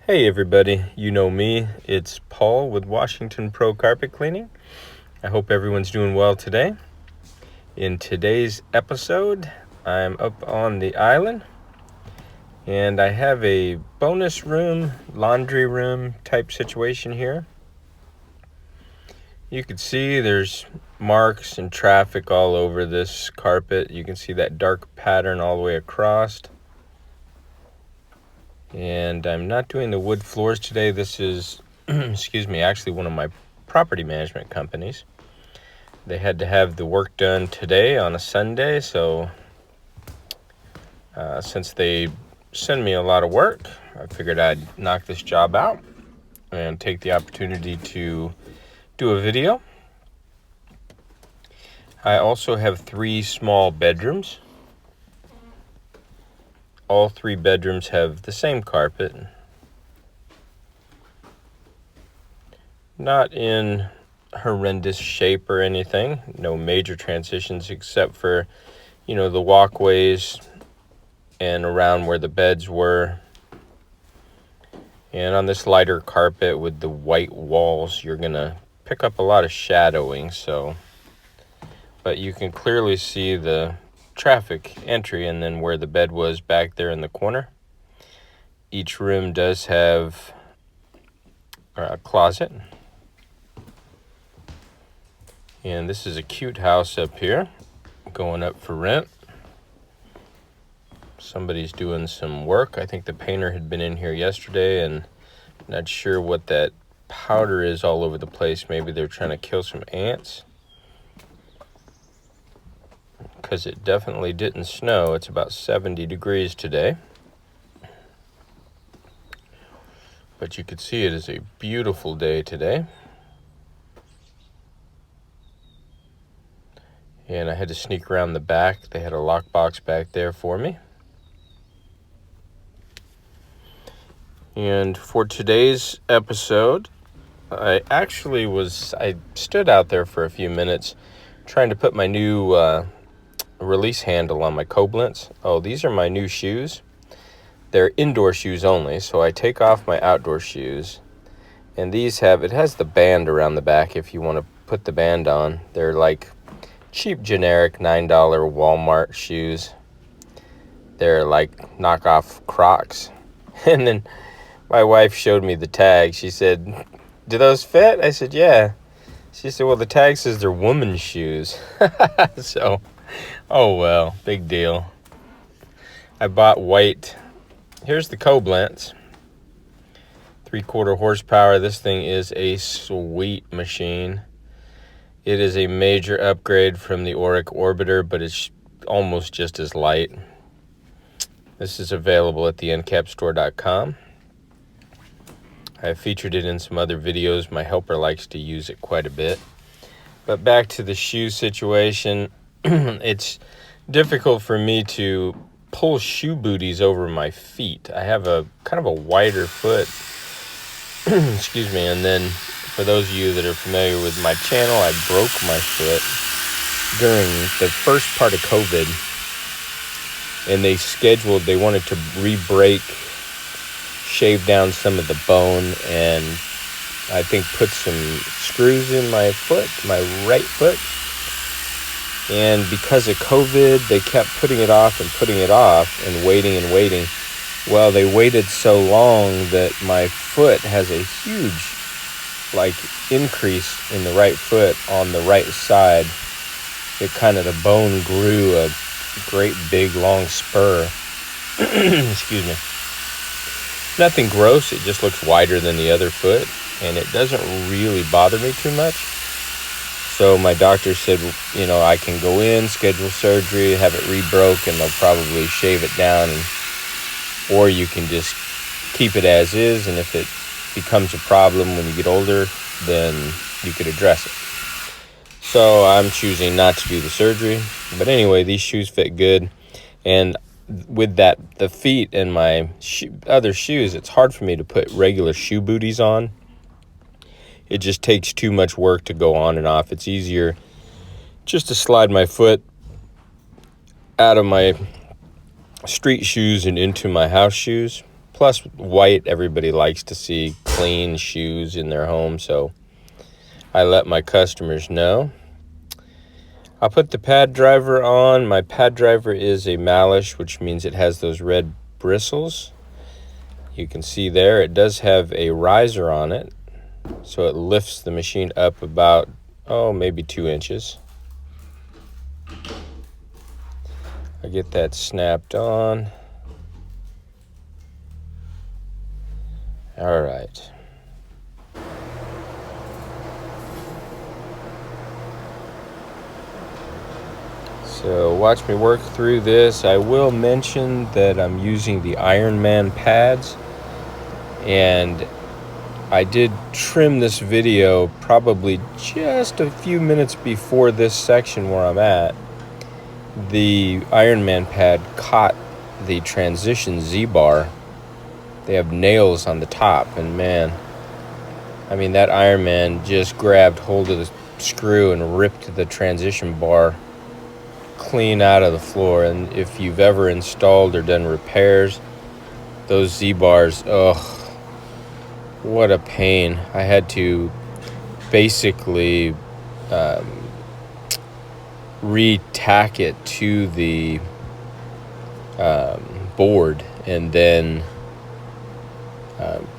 Hey everybody, you know me, it's Paul with Washington Pro Carpet Cleaning. I hope everyone's doing well today. In today's episode, I'm up on the island and I have a bonus room, laundry room type situation here. You can see there's marks and traffic all over this carpet. You can see that dark pattern all the way across. And I'm not doing the wood floors today. This is, actually one of my property management companies. They had to have the work done today on a Sunday, so since they send me a lot of work, I figured I'd knock this job out and take the opportunity to do a video. I also have 3 small bedrooms. All 3 bedrooms have the same carpet. Not in horrendous shape or anything. No major transitions except for, the walkways and around where the beds were. And on this lighter carpet with the white walls, you're going to pick up a lot of shadowing. But you can clearly see the traffic entry and then where the bed was back there in the corner. Each room does have a closet. And this is a cute house up here going up for rent. Somebody's doing some work. I think the painter had been in here yesterday and not sure what that powder is all over the place. Maybe they're trying to kill some ants. Because it definitely didn't snow. It's about 70 degrees today. But you could see it is a beautiful day today. And I had to sneak around the back. They had a lockbox back there for me. And for today's episode, I stood out there for a few minutes trying to put my new release handle on my Koblenz. Oh, these are my new shoes. They're indoor shoes only, so I take off my outdoor shoes. And it has the band around the back if you want to put the band on. They're like cheap, generic $9 Walmart shoes. They're like knockoff Crocs. And then my wife showed me the tag. She said, "Do those fit?" I said, "Yeah." She said, "Well, the tag says they're women's shoes." So, oh well, big deal. I bought white. Here's the Koblenz. 3/4 horsepower. This thing is a sweet machine. It is a major upgrade from the Auric Orbiter, but it's almost just as light. This is available at the encapstore.com. I have featured it in some other videos. My helper likes to use it quite a bit. But back to the shoe situation. It's difficult for me to pull shoe booties over my feet. I have a kind of a wider foot. Excuse me. And then for those of you that are familiar with my channel, I broke my foot during the first part of COVID. And they wanted to re-break, shave down some of the bone, and I think put some screws in my foot, my right foot. And because of COVID, they kept putting it off and waiting. Well, they waited so long that my foot has a huge, increase in the right foot on the right side. The bone grew a great big long spur. Excuse me. Nothing gross, it just looks wider than the other foot, and it doesn't really bother me too much. So my doctor said, I can go in, schedule surgery, have it rebroke, and they'll probably shave it down, or you can just keep it as is, and if it becomes a problem when you get older, then you could address it. So I'm choosing not to do the surgery. But anyway, these shoes fit good, and with the feet and my other shoes, it's hard for me to put regular shoe booties on. It just takes too much work to go on and off. It's easier just to slide my foot out of my street shoes and into my house shoes. Plus, white, everybody likes to see clean shoes in their home, so I let my customers know. I'll put the pad driver on. My pad driver is a Malish, which means it has those red bristles. You can see there it does have a riser on it, so it lifts the machine up about, maybe 2 inches. I get that snapped on. All right. So watch me work through this. I will mention that I'm using the Ironman pads, and I did trim this video probably just a few minutes before this section where I'm at. The Ironman pad caught the transition Z-bar. They have nails on the top, and man, I mean, that Ironman just grabbed hold of the screw and ripped the transition bar clean out of the floor. And if you've ever installed or done repairs, those Z-bars, what a pain. I had to basically re-tack it to the board and then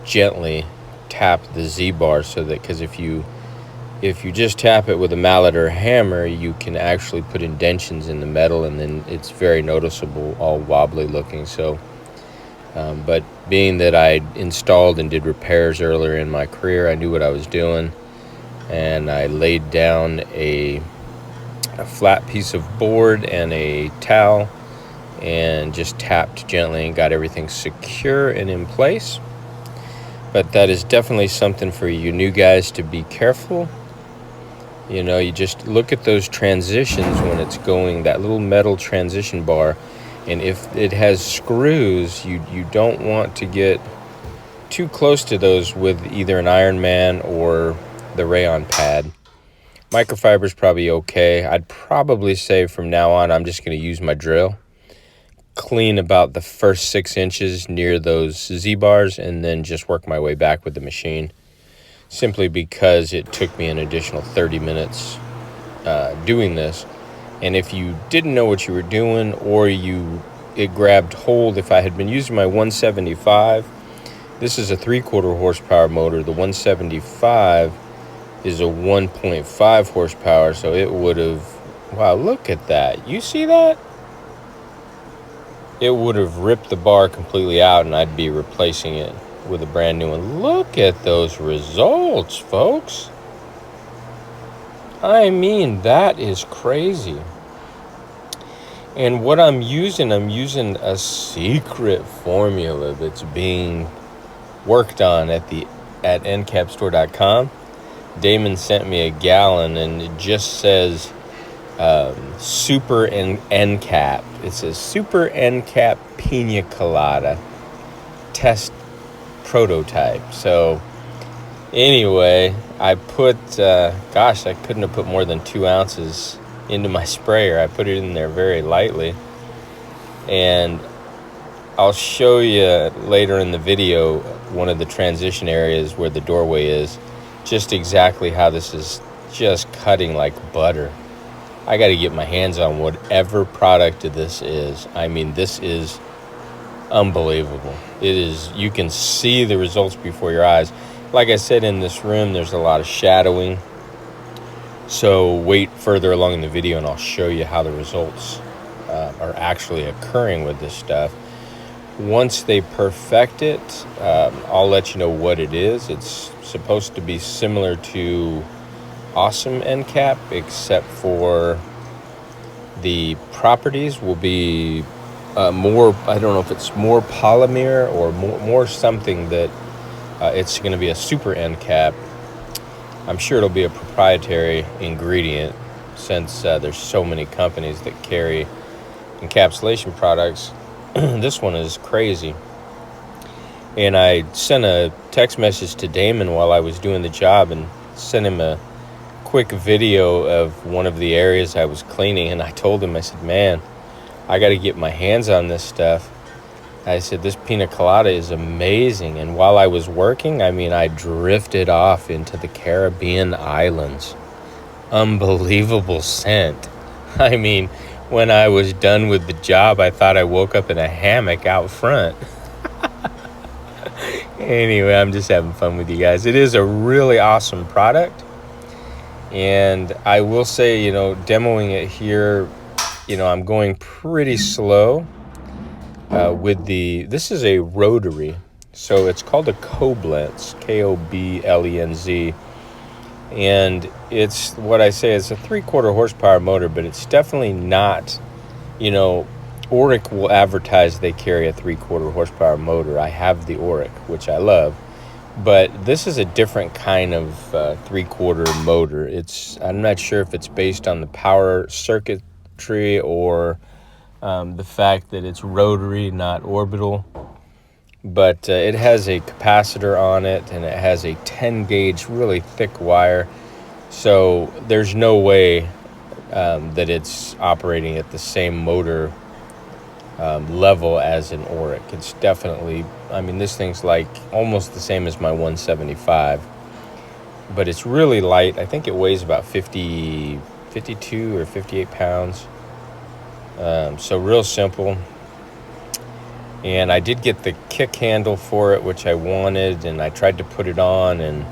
gently tap the Z-bar, so that, because if you just tap it with a mallet or a hammer, you can actually put indentions in the metal, and then it's very noticeable, all wobbly looking. So but being that I installed and did repairs earlier in my career, I knew what I was doing, and I laid down a flat piece of board and a towel and just tapped gently and got everything secure and in place. But that is definitely something for you new guys to be careful. You know, you just look at those transitions when it's going, that little metal transition bar, and if it has screws, you don't want to get too close to those with either an Ironman or the rayon pad. Microfiber's probably okay. I'd probably say from now on I'm just going to use my drill, clean about the first 6 inches near those Z-bars, and then just work my way back with the machine, simply because it took me an additional 30 minutes doing this. And if you didn't know what you were doing, or it grabbed hold, if I had been using my 175, this is a 3/4 horsepower motor. The 175 is a 1.5 horsepower, so it would have, wow, look at that. You see that? It would have ripped the bar completely out, and I'd be replacing it with a brand new one. Look at those results, folks. I mean, that is crazy. And what I'm using a secret formula that's being worked on at encapstore.com. Damon sent me a gallon, and it just says Super Encap. It says Super Encap Pina Colada test prototype. So anyway, I put, I couldn't have put more than 2 ounces into my sprayer. I put it in there very lightly, and I'll show you later in the video one of the transition areas where the doorway is, just exactly how this is just cutting like butter. I got to get my hands on whatever product this is. I mean, this is unbelievable. It is, you can see the results before your eyes. Like I said, in this room there's a lot of shadowing, so wait further along in the video and I'll show you how the results are actually occurring with this stuff. Once they perfect it, I'll let you know what it is. It's supposed to be similar to Awesome Encap, except for the properties will be more, I don't know if it's more polymer or more something, that it's going to be a Super Encap. I'm sure it'll be a proprietary ingredient, since there's so many companies that carry encapsulation products. This one is crazy. And I sent a text message to Damon while I was doing the job and sent him a quick video of one of the areas I was cleaning, and I told him, I said, man, I got to get my hands on this stuff. I said, this Pina Colada is amazing. And while I was working, I mean, I drifted off into the Caribbean islands. Unbelievable scent. I mean, when I was done with the job, I thought I woke up in a hammock out front. Anyway, I'm just having fun with you guys. It is a really awesome product. And I will say, demoing it here, I'm going pretty slow this is a rotary. So it's called a Koblenz, Koblenz. And it's what I say, it's a 3/4 horsepower motor, but it's definitely not, Oric will advertise they carry a 3/4 horsepower motor. I have the Oric, which I love, but this is a different kind of 3/4 motor. I'm not sure if it's based on the power circuitry or the fact that it's rotary, not orbital. But it has a capacitor on it, and it has a 10 gauge really thick wire, so there's no way that it's operating at the same motor level as an Oric. It's definitely, this thing's like almost the same as my 175, but it's really light. I think it weighs about 52 or 58 pounds, so real simple. And I did get the kick handle for it, which I wanted, and I tried to put it on, and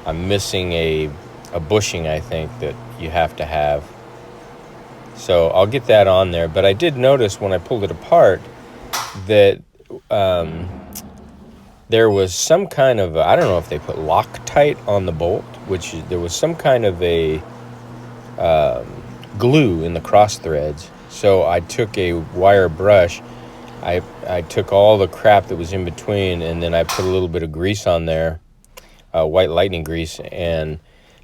I'm missing a bushing, I think, that you have to have. So I'll get that on there. But I did notice when I pulled it apart that there was some kind of, I don't know if they put Loctite on the bolt, there was some kind of a glue in the cross threads. So I took a wire brush, I took all the crap that was in between, and then I put a little bit of grease on there, white lightning grease, and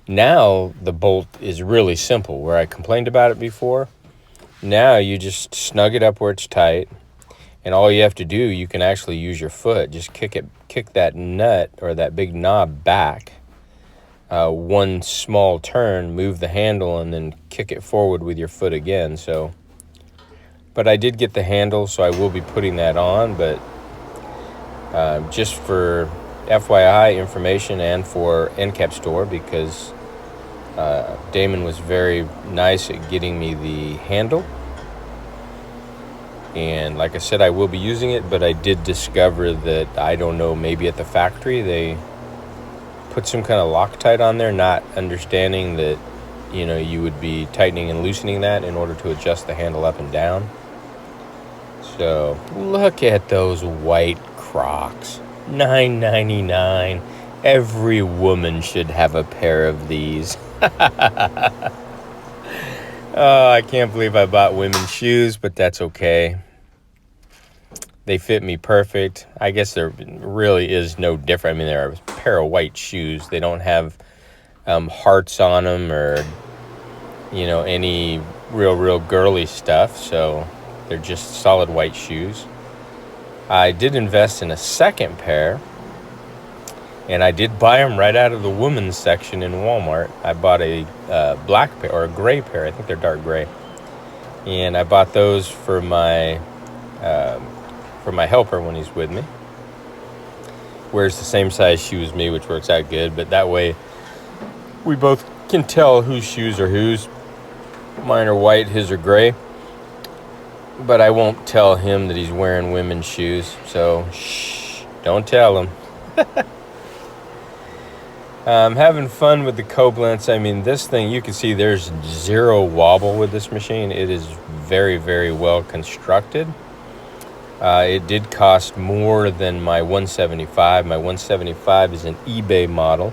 now the bolt is really simple. Where I complained about it before, now you just snug it up where it's tight, and all you have to do, you can actually use your foot, just kick that nut or that big knob back, one small turn, move the handle, and then kick it forward with your foot again. But I did get the handle, so I will be putting that on. But just for FYI information and for Encap store, because Damon was very nice at getting me the handle. And like I said, I will be using it, but I did discover that, I don't know, maybe at the factory they put some kind of Loctite on there, not understanding that, you would be tightening and loosening that in order to adjust the handle up and down. So look at those white Crocs, $9.99. Every woman should have a pair of these. Oh, I can't believe I bought women's shoes, but that's okay. They fit me perfect. I guess there really is no difference. They're a pair of white shoes. They don't have hearts on them or, any real girly stuff. So they're just solid white shoes. I did invest in a second pair, and I did buy them right out of the women's section in Walmart. I bought a black pair, or a gray pair. I think they're dark gray. And I bought those for my helper when he's with me. Wears the same size shoe as me, which works out good. But that way, we both can tell whose shoes are whose. Mine are white, his are gray. But I won't tell him that he's wearing women's shoes, so shh, don't tell him. I'm having fun with the Koblenz. This thing, you can see there's zero wobble with this machine. It is very, very well constructed. It did cost more than my 175. My 175 is an eBay model.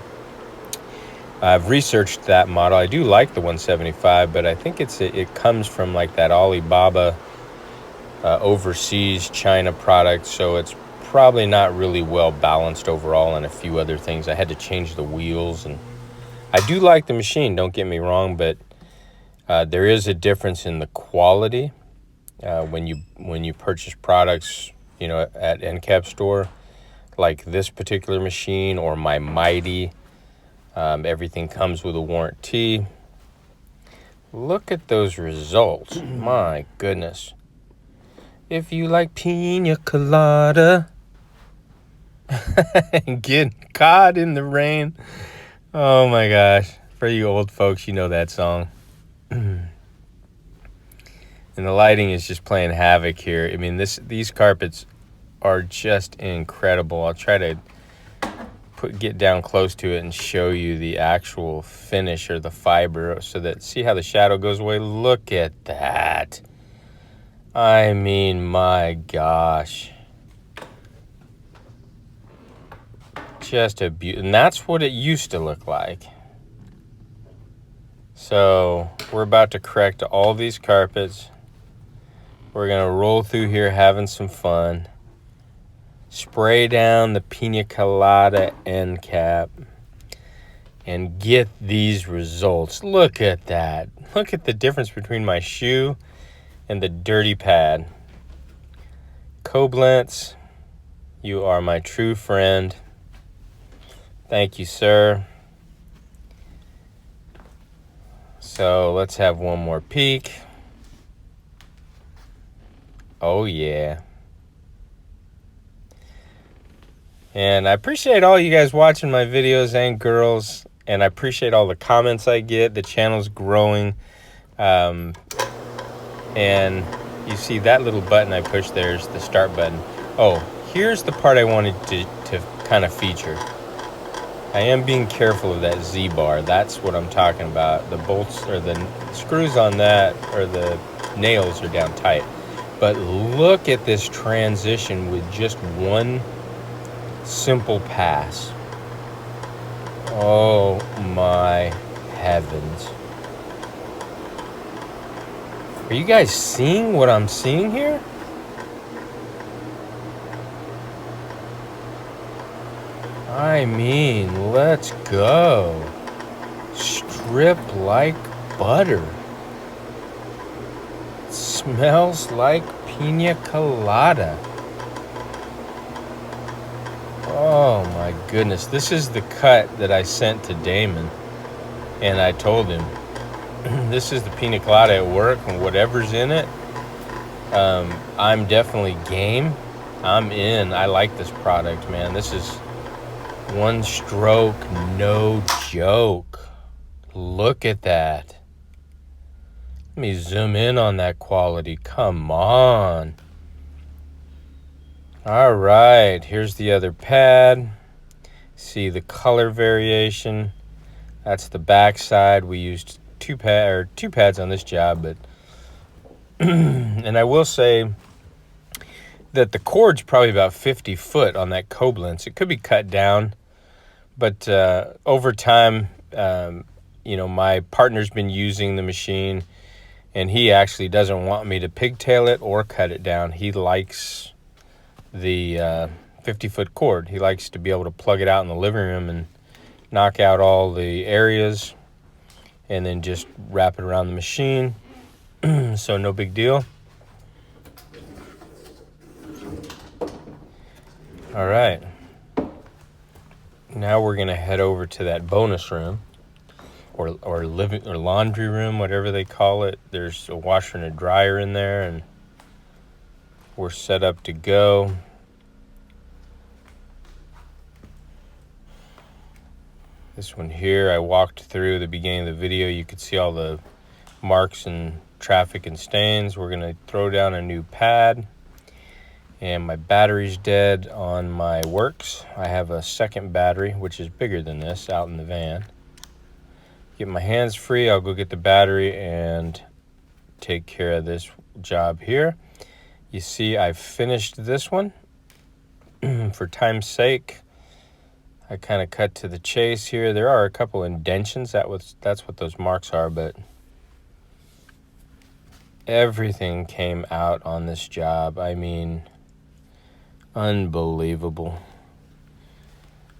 I've researched that model. I do like the 175, but I think it comes from like that Alibaba overseas China product, so it's probably not really well balanced overall, and a few other things. I had to change the wheels, and I do like the machine, don't get me wrong, but there is a difference in the quality when you purchase products, at Encap store, like this particular machine or my Mighty. Everything comes with a warranty. Look at those results. My goodness. If you like pina colada and getting caught in the rain. Oh my gosh. For you old folks, you know that song. And the lighting is just playing havoc here. I mean, these carpets are just incredible. I'll try to get down close to it and show you the actual finish or the fiber so that, see how the shadow goes away? Look at that. I mean, my gosh. Just a beauty. And that's what it used to look like. So we're about to correct all these carpets. We're going to roll through here having some fun. Spray down the Pina Colada Encap and get these results. Look at that. Look at the difference between my shoe and the dirty pad. Koblenz, you are my true friend. Thank you, sir. So let's have one more peek. Oh yeah. And I appreciate all you guys watching my videos and girls. And I appreciate all the comments I get. The channel's growing. And you see that little button I pushed there is the start button. Oh, here's the part I wanted to kind of feature. I am being careful of that Z-bar. That's what I'm talking about. The bolts or the screws on that, or the nails are down tight. But look at this transition with just one simple pass. Oh my heavens. Are you guys seeing what I'm seeing here? I mean, let's go. Strip like butter. Smells like pina colada. Oh my goodness. This is the cut that I sent to Damon. And I told him, this is the pina colada at work, and whatever's in it, I'm definitely game. I'm in. I like this product, man. This is one stroke, no joke. Look at that. Let me zoom in on that quality. Come on. All right, here's the other pad. See the color variation. That's the back side. We used two pads on this job, but and I will say that the cord's probably about 50 foot on that Koblenz. It could be cut down, but over time, my partner's been using the machine, and he actually doesn't want me to pigtail it or cut it down. He likes the 50-foot cord. He likes to be able to plug it out in the living room and knock out all the areas and then just wrap it around the machine. So no big deal. All right. Now we're going to head over to that bonus room or living or laundry room, whatever they call it. There's a washer and a dryer in there, and we're set up to go. This one here, I walked through the beginning of the video. You could see all the marks and traffic and stains. We're going to throw down a new pad. And my battery's dead on my works. I have a second battery, which is bigger than this, out in the van. Get my hands free, I'll go get the battery and take care of this job here. You see, I've finished this one. For time's sake, I kind of cut to the chase here. There are a couple indentions. That's what those marks are, but everything came out on this job. I mean, unbelievable.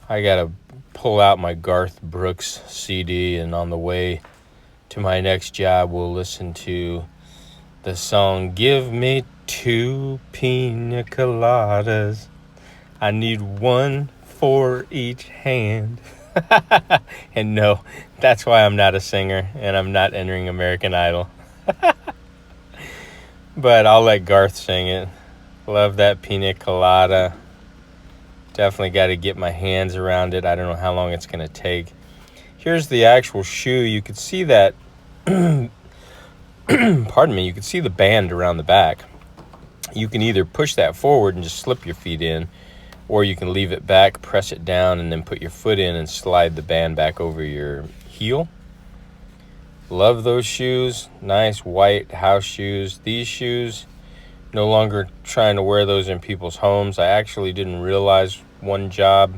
I gotta pull out my Garth Brooks CD, and on the way to my next job, we'll listen to the song "Give Me 2 Pina Coladas. I need one for each hand." And no, that's why I'm not a singer and I'm not entering American Idol. But I'll let Garth sing it. Love that Pina Colada. Definitely got to get my hands around it. I don't know how long it's going to take. Here's the actual shoe. You could see that, pardon me, you could see the band around the back. You can either push that forward and just slip your feet in, or you can leave it back, press it down, and then put your foot in and slide the band back over your heel. Love those shoes. Nice white house shoes. These shoes, no longer trying to wear those in people's homes. I actually didn't realize one job.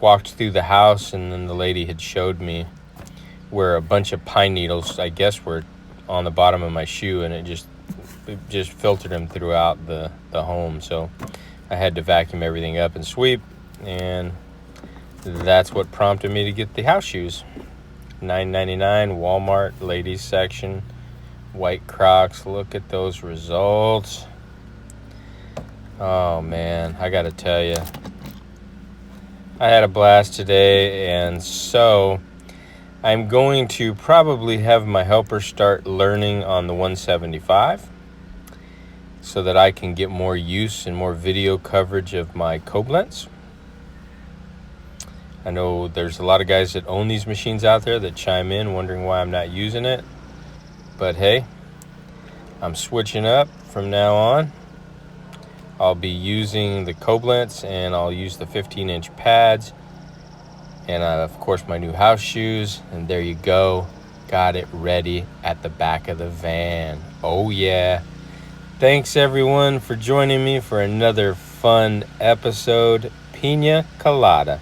Walked through the house, and then the lady had showed me where a bunch of pine needles, I guess, were on the bottom of my shoe, and it just filtered them throughout the home. So I had to vacuum everything up and sweep, and that's what prompted me to get the house shoes. $9.99, Walmart, ladies section, white Crocs. Look at those results. Oh man, I gotta tell you, I had a blast today, and so I'm going to probably have my helper start learning on the 175 so that I can get more use and more video coverage of my Koblenz. I know there's a lot of guys that own these machines out there that chime in wondering why I'm not using it. But hey, I'm switching up from now on. I'll be using the Koblenz, and I'll use the 15-inch pads, and of course my new house shoes. And there you go, got it ready at the back of the van. Oh yeah. Thanks everyone for joining me for another fun episode. Pina Colada.